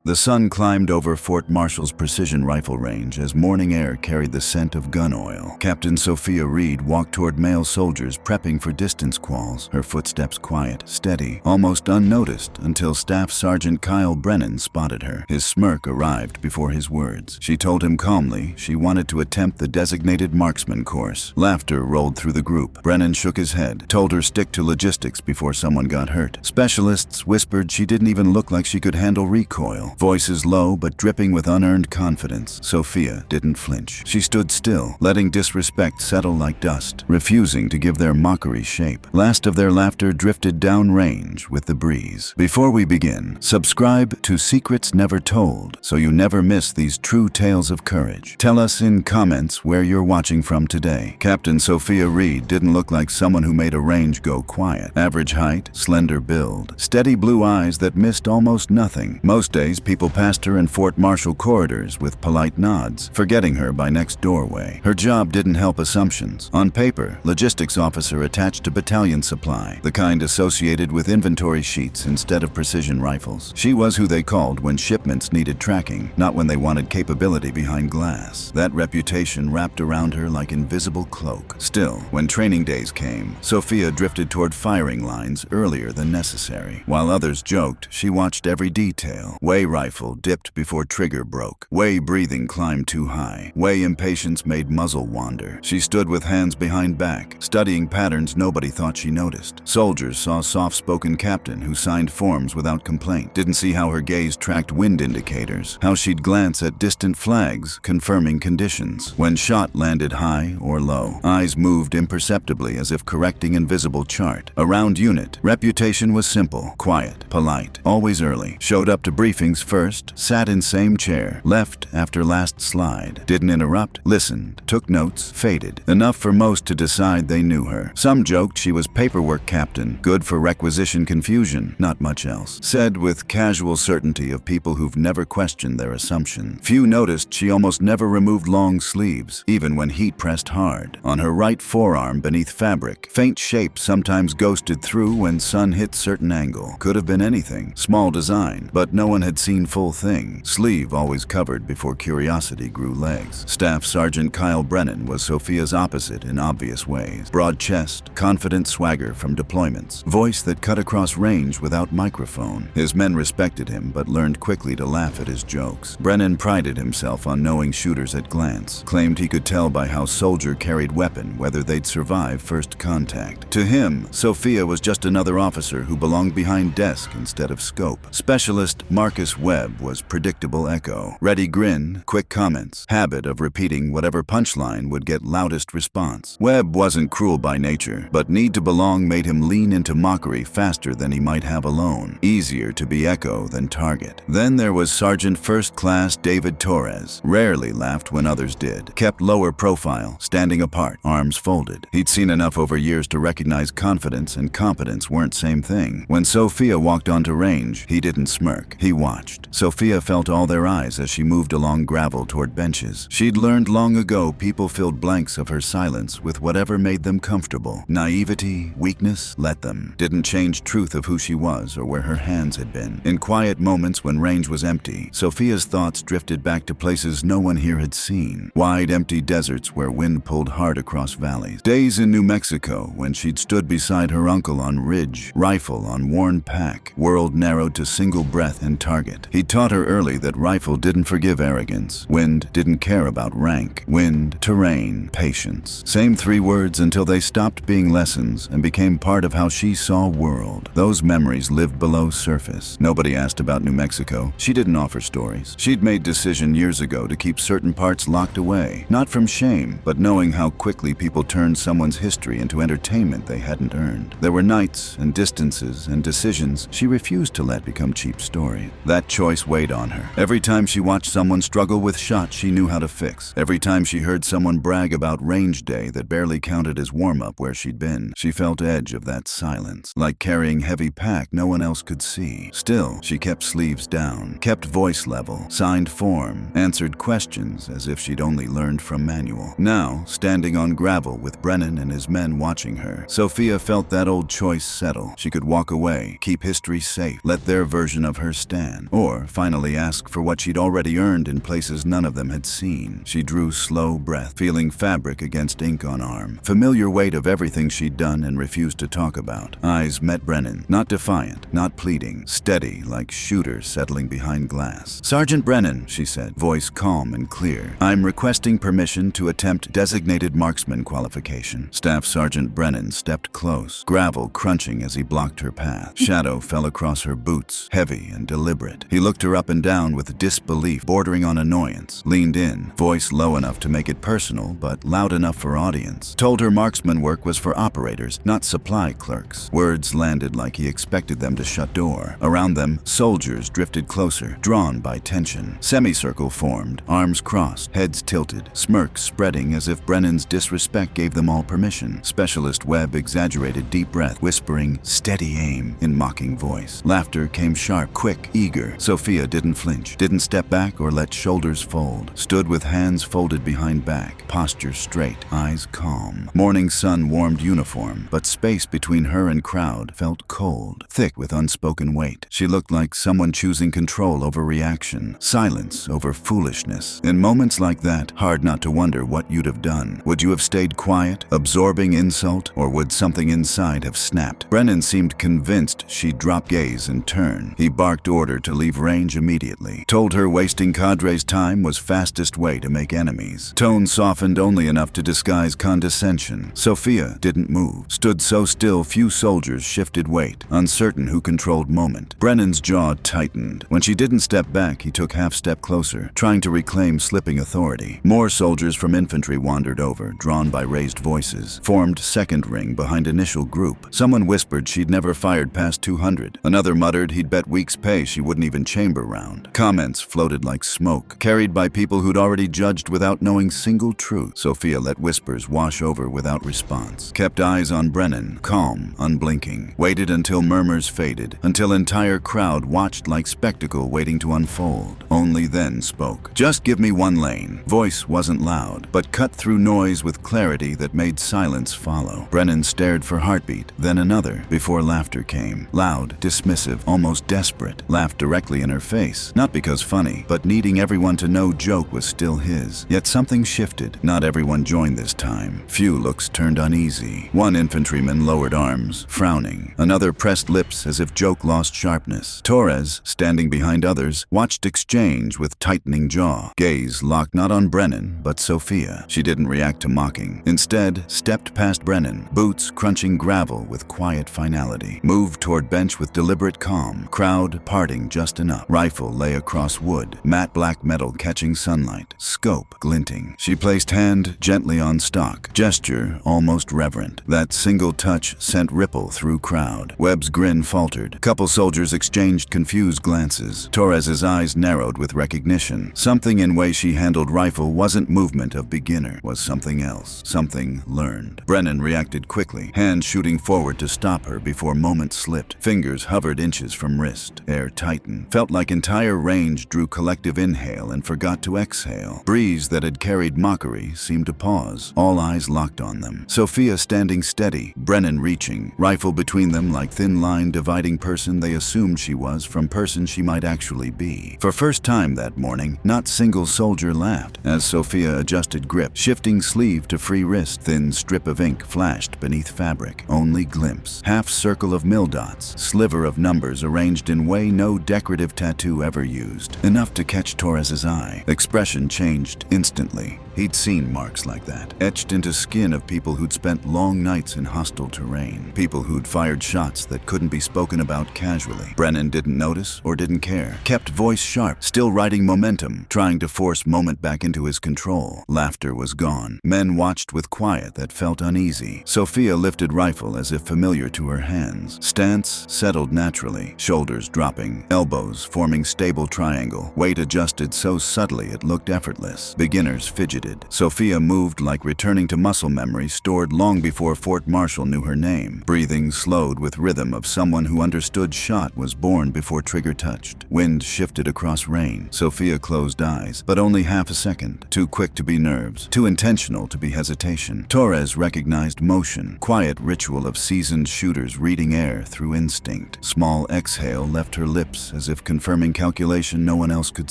The sun climbed over Fort Marshall's precision rifle range as morning air carried the scent of gun oil. Captain Sophia Reed walked toward male soldiers prepping for distance quals, her footsteps quiet, steady, almost unnoticed until Staff Sergeant Kyle Brennan spotted her. His smirk arrived before his words. She told him calmly she wanted to attempt the designated marksman course. Laughter rolled through the group. Brennan shook his head, told her stick to logistics before someone got hurt. Specialists whispered she didn't even look like she could handle recoil. Voices low but dripping with unearned confidence. Sophia didn't flinch. She stood still, letting disrespect settle like dust, refusing to give their mockery shape. Last of their laughter drifted downrange with the breeze. Before we begin, subscribe to Secrets Never Told so you never miss these true tales of courage. Tell us in comments where you're watching from today. Captain Sophia Reed didn't look like someone who made a range go quiet. Average height, slender build, steady blue eyes that missed almost nothing. Most days, people passed her in Fort Marshall corridors with polite nods, forgetting her by next doorway. Her job didn't help assumptions. On paper, logistics officer attached to battalion supply, the kind associated with inventory sheets instead of precision rifles. She was who they called when shipments needed tracking, not when they wanted capability behind glass. That reputation wrapped around her like invisible cloak. Still, when training days came, Sophia drifted toward firing lines earlier than necessary. While others joked, she watched every detail. Way rifle dipped before trigger broke. Way breathing climbed too high. Way impatience made muzzle wander. She stood with hands behind back, studying patterns nobody thought she noticed. Soldiers saw soft-spoken captain who signed forms without complaint. Didn't see how her gaze tracked wind indicators, how she'd glance at distant flags, confirming conditions. When shot landed high or low, eyes moved imperceptibly as if correcting invisible chart. Around unit, reputation was simple, quiet, polite, always early. Showed up to briefings first, sat in same chair, left after last slide, didn't interrupt, listened, took notes, faded. Enough for most to decide they knew her. Some joked she was paperwork captain, good for requisition confusion, not much else. Said with casual certainty of people who've never questioned their assumption. Few noticed she almost never removed long sleeves, even when heat pressed hard. On her right forearm beneath fabric, faint shape sometimes ghosted through when sun hit certain angle. Could have been anything, small design, but no one had seen full thing. Sleeve always covered before curiosity grew legs. Staff Sergeant Kyle Brennan was Sophia's opposite in obvious ways. Broad chest, confident swagger from deployments, voice that cut across range without microphone. His men respected him but learned quickly to laugh at his jokes. Brennan prided himself on knowing shooters at glance, claimed he could tell by how soldier carried weapon whether they'd survive first contact. To him, Sophia was just another officer who belonged behind desk instead of scope. Specialist Marcus Webb was predictable echo. Ready grin, quick comments, habit of repeating whatever punchline would get loudest response. Webb wasn't cruel by nature, but need to belong made him lean into mockery faster than he might have alone. Easier to be echo than target. Then there was Sergeant First Class David Torres. Rarely laughed when others did. Kept lower profile, standing apart, arms folded. He'd seen enough over years to recognize confidence and competence weren't same thing. When Sophia walked onto range, he didn't smirk. He watched. Sophia felt all their eyes as she moved along gravel toward benches. She'd learned long ago people filled blanks of her silence with whatever made them comfortable. Naivety, weakness, let them. Didn't change truth of who she was or where her hands had been. In quiet moments when range was empty, Sophia's thoughts drifted back to places no one here had seen. Wide, empty deserts where wind pulled hard across valleys. Days in New Mexico when she'd stood beside her uncle on ridge, rifle on worn pack, world narrowed to single breath and target. He taught her early that rifle didn't forgive arrogance. Wind didn't care about rank. Wind, terrain, patience. Same three words until they stopped being lessons and became part of how she saw world. Those memories lived below surface. Nobody asked about New Mexico. She didn't offer stories. She'd made decision years ago to keep certain parts locked away. Not from shame, but knowing how quickly people turned someone's history into entertainment they hadn't earned. There were nights and distances and decisions she refused to let become cheap stories. That choice weighed on her. Every time she watched someone struggle with shots she knew how to fix. Every time she heard someone brag about range day that barely counted as warm-up where she'd been, she felt edge of that silence. Like carrying heavy pack no one else could see. Still, she kept sleeves down, kept voice level, signed form, answered questions as if she'd only learned from manual. Now, standing on gravel with Brennan and his men watching her, Sophia felt that old choice settle. She could walk away, keep history safe, let their version of her stand. or finally ask for what she'd already earned in places none of them had seen. She drew slow breath, feeling fabric against ink on arm, familiar weight of everything she'd done and refused to talk about. Eyes met Brennan, not defiant, not pleading, steady like shooters settling behind glass. "Sergeant Brennan," she said, voice calm and clear. "I'm requesting permission to attempt designated marksman qualification." Staff Sergeant Brennan stepped close, gravel crunching as he blocked her path. Shadow fell across her boots, heavy and deliberate. He looked her up and down with disbelief bordering on annoyance, leaned in, voice low enough to make it personal but loud enough for audience. Told her marksman work was for operators, not supply clerks. Words landed like he expected them to shut door. Around them, soldiers drifted closer, drawn by tension. Semicircle formed, arms crossed, heads tilted, smirks spreading as if Brennan's disrespect gave them all permission. Specialist Webb exaggerated deep breath, whispering, "Steady aim," in mocking voice. Laughter came sharp, quick, eager. Sophia didn't flinch, didn't step back or let shoulders fold. Stood with hands folded behind back, posture straight, eyes calm. Morning sun warmed uniform, but space between her and crowd felt cold, thick with unspoken weight. She looked like someone choosing control over reaction, silence over foolishness. In moments like that, hard not to wonder what you'd have done. Would you have stayed quiet, absorbing insult, or would something inside have snapped? Brennan seemed convinced she'd drop gaze and turn. He barked order to leave range immediately. Told her wasting cadre's time was fastest way to make enemies. Tone softened only enough to disguise condescension. Sophia didn't move, stood so still few soldiers shifted weight, uncertain who controlled moment. Brennan's jaw tightened. When she didn't step back, he took half step closer, trying to reclaim slipping authority. More soldiers from infantry wandered over, drawn by raised voices. Formed second ring behind initial group. Someone whispered she'd never fired past 200. Another muttered he'd bet weeks' pay she wouldn't even chamber round. Comments floated like smoke, carried by people who'd already judged without knowing single truth. Sophia let whispers wash over without response. Kept eyes on Brennan, calm, unblinking. Waited until murmurs faded, until entire crowd watched like spectacle waiting to unfold. Only then spoke. "Just give me one lane." Voice wasn't loud, but cut through noise with clarity that made silence follow. Brennan stared for heartbeat, then another, before laughter came. Loud, dismissive, almost desperate. Laughed directly in her face, not because funny, but needing everyone to know joke was still his. Yet something shifted. Not everyone joined this time. Few looks turned uneasy. One infantryman lowered arms, frowning. Another pressed lips as if joke lost sharpness. Torres, standing behind others, watched exchange with tightening jaw. Gaze locked not on Brennan, but Sophia. She didn't react to mocking. Instead, stepped past Brennan, boots crunching gravel with quiet finality. Moved toward bench with deliberate calm. Crowd parting just enough. Rifle lay across wood, matte black metal catching sunlight. Scope glinting. She placed hand gently on stock. Gesture almost reverent. That single touch sent ripple through crowd. Webb's grin faltered. Couple soldiers exchanged confused glances. Torres's eyes narrowed with recognition. Something in way she handled rifle wasn't movement of beginner, was something else. Something learned. Brennan reacted quickly, hand shooting forward to stop her before moment slipped. Fingers hovered inches from wrist. Air tightened. Felt like entire range drew collective inhale and forgot to exhale. Breeze that had carried mockery seemed to pause. All eyes locked on them. Sophia standing steady, Brennan reaching, rifle between them like thin line dividing person they assumed she was from person she might actually be. For first time that morning, not single soldier laughed as Sophia adjusted grip, shifting sleeve to free wrist. Thin strip of ink flashed beneath fabric. Only glimpse. Half circle of mill dots, sliver of numbers arranged in way no decorative tattoo ever used. Enough to catch Torres's eye. Expression changed instantly. He'd seen marks like that, etched into skin of people who'd spent long nights in hostile terrain. People who'd fired shots that couldn't be spoken about casually. Brennan didn't notice or didn't care. Kept voice sharp, still riding momentum, trying to force moment back into his control. Laughter was gone. Men watched with quiet that felt uneasy. Sophia lifted rifle as if familiar to her hands. Stance settled naturally, shoulders dropping, elbows forming stable triangle. Weight adjusted so subtly it looked effortless. Beginners fidgeted. Sophia moved like returning to muscle memory stored long before Fort Marshall knew her name. Breathing slowed with rhythm of someone who understood shot was born before trigger touched. Wind shifted across rain. Sophia closed eyes, but only half a second. Too quick to be nerves, too intentional to be hesitation. Torres recognized motion, quiet ritual of seasoned shooters reading air through instinct. Small exhale left her lips as if confirming calculation no one else could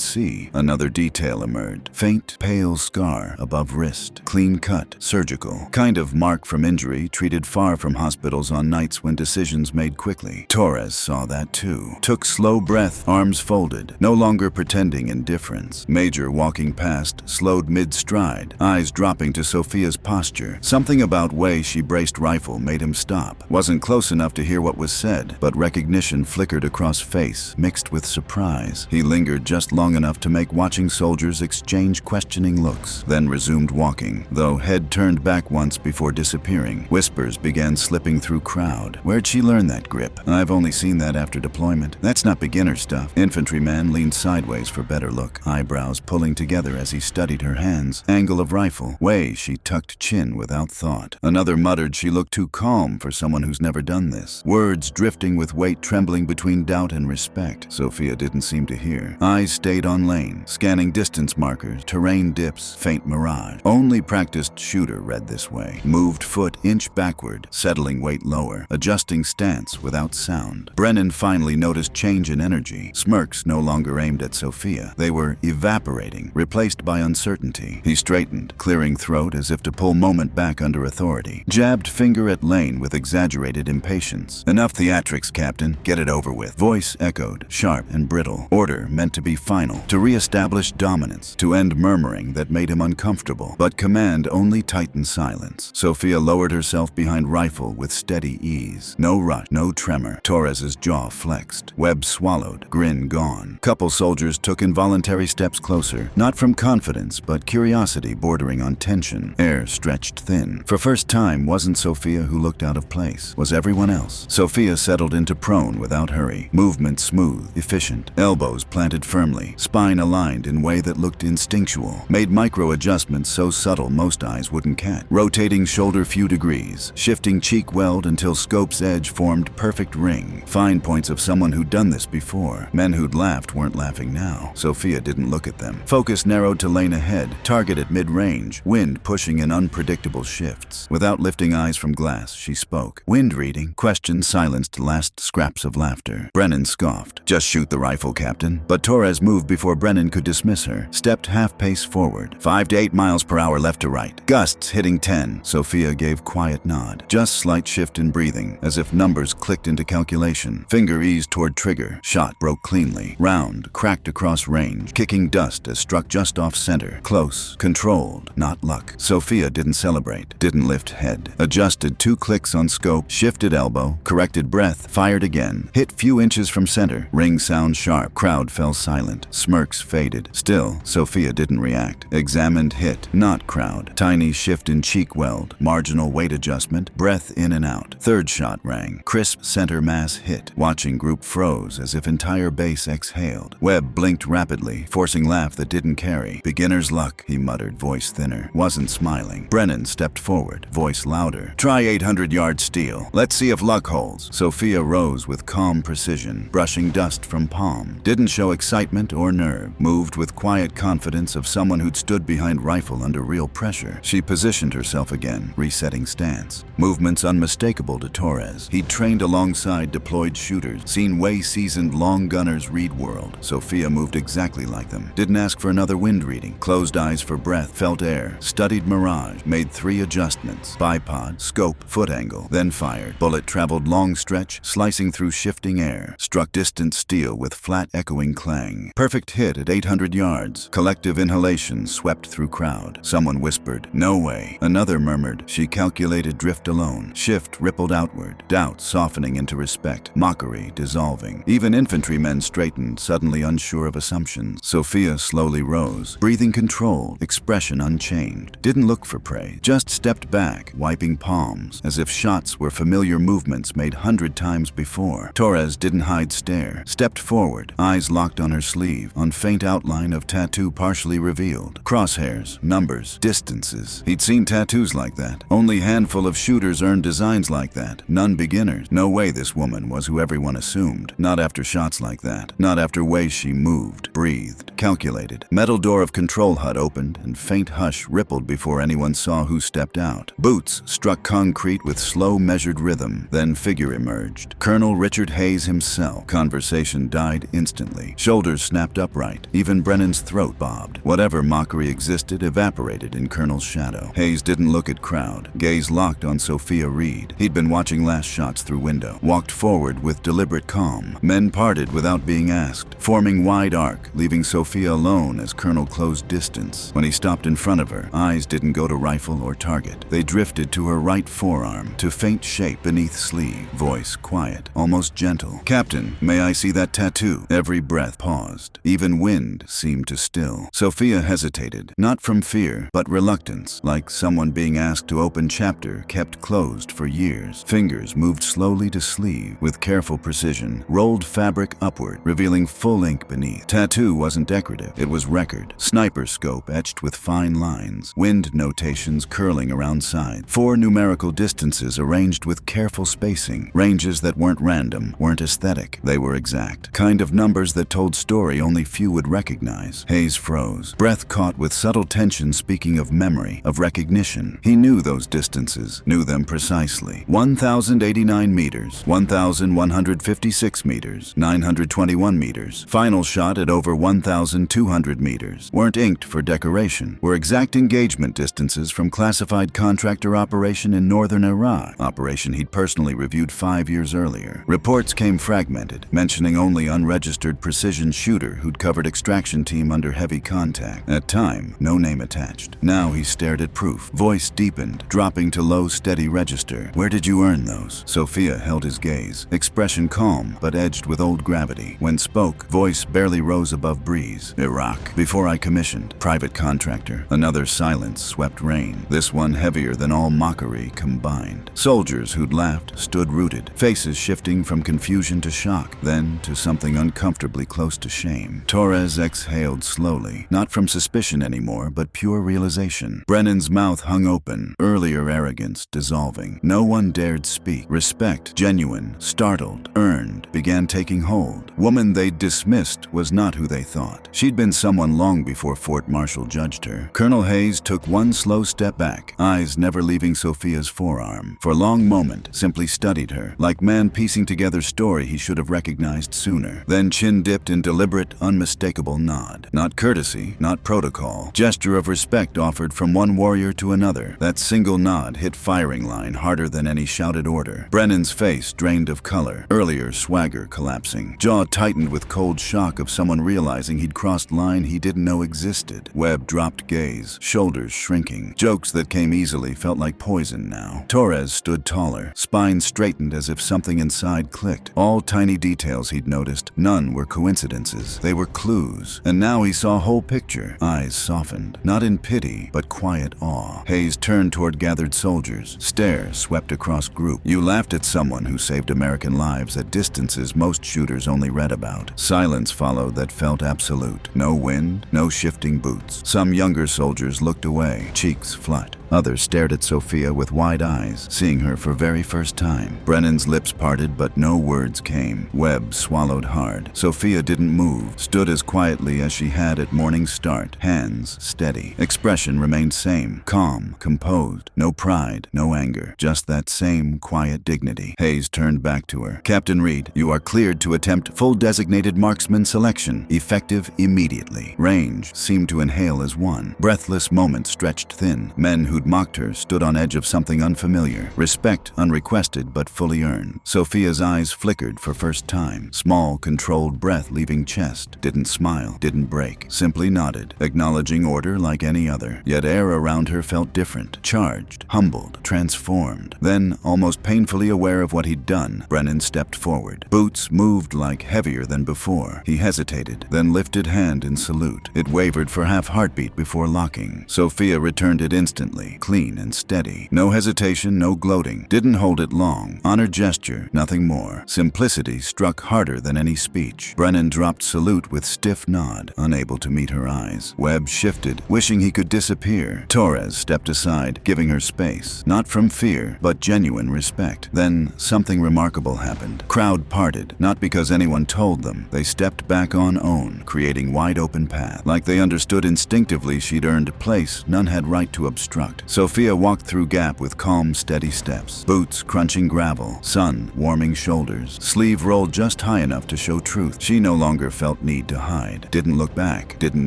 see. Another detail emerged. Faint, pale scar above wrist. Clean cut, surgical. Kind of mark from injury treated far from hospitals on nights when decisions made quickly. Torres saw that too. Took slow breath, arms folded, no longer pretending indifference. Major walking past, slowed mid-stride, eyes dropping to Sophia's posture. Something about way she braced rifle made him stop. Wasn't close enough to hear what was said, but recognition flickered across face, mixed with surprise. He lingered just long enough to make watching soldiers exchange questioning looks, then resumed walking, though head turned back once before disappearing. Whispers began slipping through crowd. Where'd she learn that grip? I've only seen that after deployment. That's not beginner stuff. Infantryman leaned sideways for better look, eyebrows pulling together as he studied her hands. Angle of rifle. Way she tucked chin without thought. Another muttered she looked too calm for someone who's never done this. Words drifting with weight trembling between doubt and respect. Sophia didn't seem to hear. Eyes stayed on lane, scanning distance markers, terrain dips, faint mirage. Only practiced shooter read this way. Moved foot inch backward, settling weight lower, adjusting stance without sound. Brennan finally noticed change in energy. Smirks no longer aimed at Sophia. They were evaporating, replaced by uncertainty. He straightened, clearing throat as if to pull moment back under authority. Jabbed finger at lane with exaggerated impatience. Enough theatrics, Captain. Get it over with. Voice echoed, sharp and brittle. Order meant to be final, to re-establish dominance, to end murmuring that made him uncomfortable. But command only tightened silence. Sophia lowered herself behind rifle with steady ease. No rush, no tremor. Torres's jaw flexed. Webb swallowed, grin gone. Couple soldiers took involuntary steps closer, not from confidence, but curiosity bordering on tension. Air stretched thin. For first time, wasn't Sophia who looked out of place. Was everyone else? Sophia settled into prone without hurry. Movement smooth, efficient. Elbows planted firmly. Spine aligned in way that looked instinctual. Made micro adjustments so subtle most eyes wouldn't catch. Rotating shoulder few degrees. Shifting cheek weld until scope's edge formed perfect ring. Fine points of someone who'd done this before. Men who'd laughed weren't laughing now. Sophia didn't look at them. Focus narrowed to lane ahead. Target at mid-range. Wind pushing in unpredictable shifts. Without lifting eyes from glass, she spoke. Wind reading. Question silenced last scraps of laughter. Brennan scoffed. Just shoot the rifle, Captain. But Torres moved before Brennan could dismiss her. Stepped half-pace forward. 5 to 8 miles per hour left to right. Gusts hitting 10. Sophia gave quiet nod. Just slight shift in breathing, as if numbers clicked into calculation. Finger eased toward trigger. Shot broke cleanly. Round, cracked across range, kicking dust as struck just off center. Close, controlled, not luck. Sophia didn't celebrate, didn't lift head. Adjusted 2 clicks on scope, shifted elbow, corrected breath, fired again. Hit few inches from center. Ring sound sharp. Crowd fell silent. Smirks faded. Still, Sophia didn't react. Examined hit, not crowd. Tiny shift in cheek weld. Marginal weight adjustment. Breath in and out. Third shot rang. Crisp center mass hit. Watching group froze as if entire base exhaled. Webb blinked rapidly, forcing laugh that didn't carry. Beginner's luck, he muttered, voice thinner. Wasn't smiling. Brennan stepped forward, voice louder. Try 800-yard steel. Let's see if luck holds. Sophia rose with calm precision, brushing dust from palm. Didn't show excitement or nerve. Moved with quiet confidence of someone who'd stood behind rifle under real pressure. She positioned herself again, resetting stance. Movements unmistakable to Torres. He'd trained alongside deployed shooters, seen way-seasoned long gunners read world. Sophia moved exactly like them. Didn't ask for another wind reading. Closed eyes for breath, felt air, studied mirage, made 3 adjustments. Bipod, scope, foot angle, then fired. Bullet traveled long stretch, slicing through shifting air. Struck distant steel with flat echoing clang. Perfect hit at 800 yards. Collective inhalation swept through crowd. Someone whispered, "No way." Another murmured, "She calculated drift alone." Shift rippled outward. Doubt softening into respect. Mockery dissolving. Even infantrymen straightened, suddenly unsure of assumptions. Sophia slowly rose, breathing controlled, expression unchanged. Didn't look for prey. Just stepped back, wiping palms, as if shots were familiar movements made 100 times before. Torres didn't hide stare. Stepped forward, eyes locked on her sleeve, on faint outline of tattoo partially revealed. Crosshairs, numbers, distances. He'd seen tattoos like that. Only handful of shooters earned designs like that. None beginners. No way this woman was who everyone assumed. Not after shots like that. Not after ways she moved, breathed, calculated. Metal door of control hut opened, and faint hush rippled before anyone saw who stepped out. Boots struck concrete with slow, measured rhythm. Then figure emerged. Colonel Richard Hayes himself. Conversation conversation died instantly. Shoulders snapped upright. Even Brennan's throat bobbed. Whatever mockery existed evaporated in Colonel's shadow. Hayes didn't look at crowd. Gaze locked on Sophia Reed. He'd been watching last shots through window. Walked forward with deliberate calm. Men parted without being asked, forming wide arc, leaving Sophia alone as Colonel closed distance. When he stopped in front of her, eyes didn't go to rifle or target. They drifted to her right forearm, to faint shape beneath sleeve. Voice quiet, almost gentle. "Captain, may I see that tattoo?" Every breath paused. Even wind seemed to still. Sophia hesitated, not from fear, but reluctance, like someone being asked to open chapter kept closed for years. Fingers moved slowly to sleeve, with careful precision, rolled fabric upward, revealing full ink beneath. Tattoo wasn't decorative, it was record. Sniper scope etched with fine lines, wind notations curling around sides. 4 numerical distances arranged with careful spacing, ranges that weren't random, weren't aesthetic, they were exact. Kind of numbers that told story only few would recognize. Hayes froze, breath caught with subtle tension, speaking of memory, of recognition. He knew those distances, knew them precisely. 1,089 meters, 1,156 meters, 921 meters. Final shot at over 1,200 meters. Weren't inked for decoration, were exact engagement distances from classified contractor operation in northern Iraq, operation he'd personally reviewed 5 years earlier. Reports came fragmented, mentioning only unregistered precision shooter who'd covered extraction team under heavy contact. At time, no name attached. Now he stared at proof. Voice deepened, dropping to low, steady register. "Where did you earn those?" Sophia held his gaze. Expression calm, but edged with old gravity. When spoke, voice barely rose above breeze. "Iraq. Before I commissioned. Private contractor." Another silence swept rain, this one heavier than all mockery combined. Soldiers who'd laughed stood rooted, faces shifting from confusion to shock, then to something uncomfortably close to shame. Torres exhaled slowly, not from suspicion anymore, but pure realization. Brennan's mouth hung open, earlier arrogance dissolving. No one dared speak. Respect, genuine, startled, earned, began taking hold. Woman they'd dismissed was not who they thought. She'd been someone long before Fort Marshall judged her. Colonel Hayes took one slow step back, eyes never leaving Sophia's forearm. For a long moment, simply studied her, like man piecing together story he should have recognized sooner. Then chin dipped in deliberate, unmistakable nod. Not courtesy, not protocol. Gesture of respect offered from one warrior to another. That single nod hit firing line harder than any shouted order. Brennan's face drained of color, earlier swagger collapsing. Jaw tightened with cold shock of someone realizing he'd crossed line he didn't know existed. Webb dropped gaze, shoulders shrinking. Jokes that came easily felt like poison now. Torres stood taller, spine straightened as if something inside clicked. All tiny details he'd noticed, none were coincidences. They were clues. And now he saw a whole picture. Eyes softened, not in pity, but quiet awe. Hayes turned toward gathered soldiers. Stare swept across group. You laughed at someone who saved American lives at distances most shooters only read about. Silence followed that felt absolute. No wind, no shifting boots. Some younger soldiers looked away, cheeks flushed. Others stared at Sophia with wide eyes, seeing her for very first time. Brennan's lips parted, but no words came. Webb swallowed hard. Sophia didn't move, stood as quietly as she had at morning's start, hands steady. Expression remained same, calm, composed. No pride, no anger, just that same quiet dignity. Hayes turned back to her. "Captain Reed, you are cleared to attempt full designated marksman selection, effective immediately." Range seemed to inhale as one. Breathless moments stretched thin. Men who'd mocked her stood on edge of something unfamiliar. Respect unrequested but fully earned. Sophia's eyes flickered for first time. Small, controlled breath leaving chest. Didn't smile, didn't break. Simply nodded, acknowledging order like any other. Yet air around her felt different. Charged, humbled, transformed. Then, almost painfully aware of what he'd done, Brennan stepped forward. Boots moved like heavier than before. He hesitated, then lifted hand in salute. It wavered for half heartbeat before locking. Sophia returned it instantly. Clean and steady. No hesitation, no gloating. Didn't hold it long. Honor gesture, nothing more. Simplicity struck harder than any speech. Brennan dropped salute with stiff nod, unable to meet her eyes. Webb shifted, wishing he could disappear. Torres stepped aside, giving her space. Not from fear, but genuine respect. Then something remarkable happened. Crowd parted, not because anyone told them. They stepped back on own, creating wide open path. Like they understood instinctively she'd earned a place none had right to obstruct. out. Sophia walked through gap with calm, steady steps. Boots crunching gravel, sun warming shoulders. Sleeve rolled just high enough to show truth. She no longer felt need to hide. Didn't look back. Didn't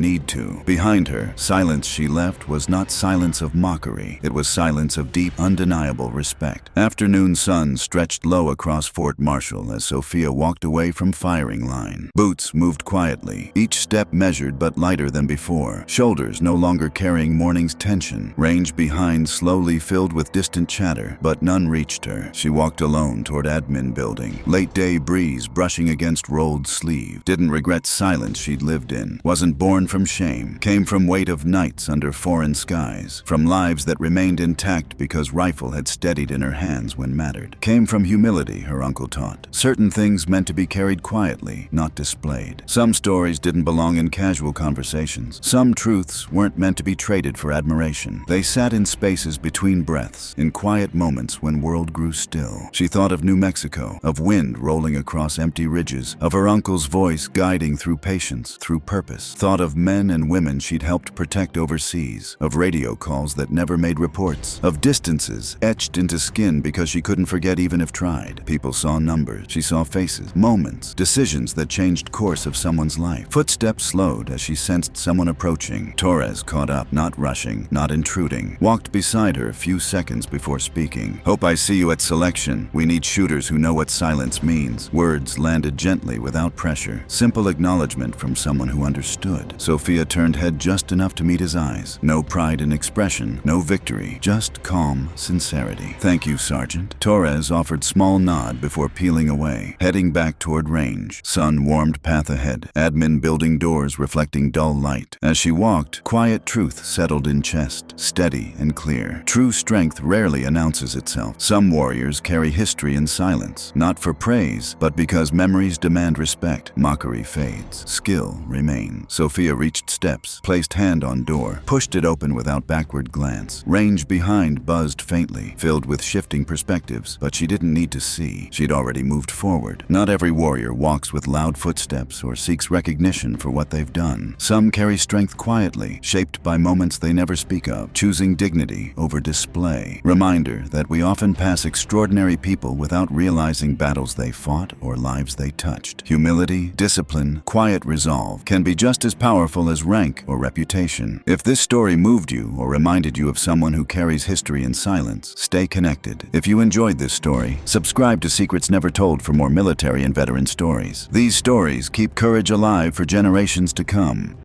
need to. Behind her, silence she left was not silence of mockery. It was silence of deep, undeniable respect. Afternoon sun stretched low across Fort Marshall as Sophia walked away from firing line. Boots moved quietly, each step measured but lighter than before. Shoulders no longer carrying morning's tension. Range behind slowly filled with distant chatter, but none reached her. She walked alone toward admin building. Late day breeze brushing against rolled sleeve. Didn't regret silence she'd lived in. Wasn't born from shame. Came from weight of nights under foreign skies. From lives that remained intact because rifle had steadied in her hands when mattered. Came from humility, her uncle taught. Certain things meant to be carried quietly, not displayed. Some stories didn't belong in casual conversations. Some truths weren't meant to be traded for admiration. They sat in spaces between breaths, in quiet moments when world grew still. She thought of New Mexico, of wind rolling across empty ridges, of her uncle's voice guiding through patience, through purpose. Thought of men and women she'd helped protect overseas, of radio calls that never made reports, of distances etched into skin because she couldn't forget even if tried. People saw numbers. She saw faces, moments, decisions that changed course of someone's life. Footsteps slowed as she sensed someone approaching. Torres caught up, not rushing, not intruding. Walked beside her a few seconds before speaking. "Hope I see you at selection. We need shooters who know what silence means." Words landed gently without pressure. Simple acknowledgement from someone who understood. Sophia turned head just enough to meet his eyes. No pride in expression, no victory, just calm sincerity. "Thank you, Sergeant." Torres offered small nod before peeling away, heading back toward range. Sun-warmed path ahead, admin building doors reflecting dull light. As she walked, quiet truth settled in chest, steady and clear. True strength rarely announces itself. Some warriors carry history in silence, not for praise, but because memories demand respect. Mockery fades, skill remains. Sophia reached steps, placed hand on door, pushed it open without backward glance. Range behind buzzed faintly, filled with shifting perspectives, but she didn't need to see. She'd already moved forward. Not every warrior walks with loud footsteps or seeks recognition for what they've done. Some carry strength quietly, shaped by moments they never speak of, choosing dignity over display. Reminder that we often pass extraordinary people without realizing battles they fought or lives they touched. Humility, discipline, quiet resolve can be just as powerful as rank or reputation. If this story moved you or reminded you of someone who carries history in silence, stay connected. If you enjoyed this story, subscribe to Secrets Never Told for more military and veteran stories. These stories keep courage alive for generations to come.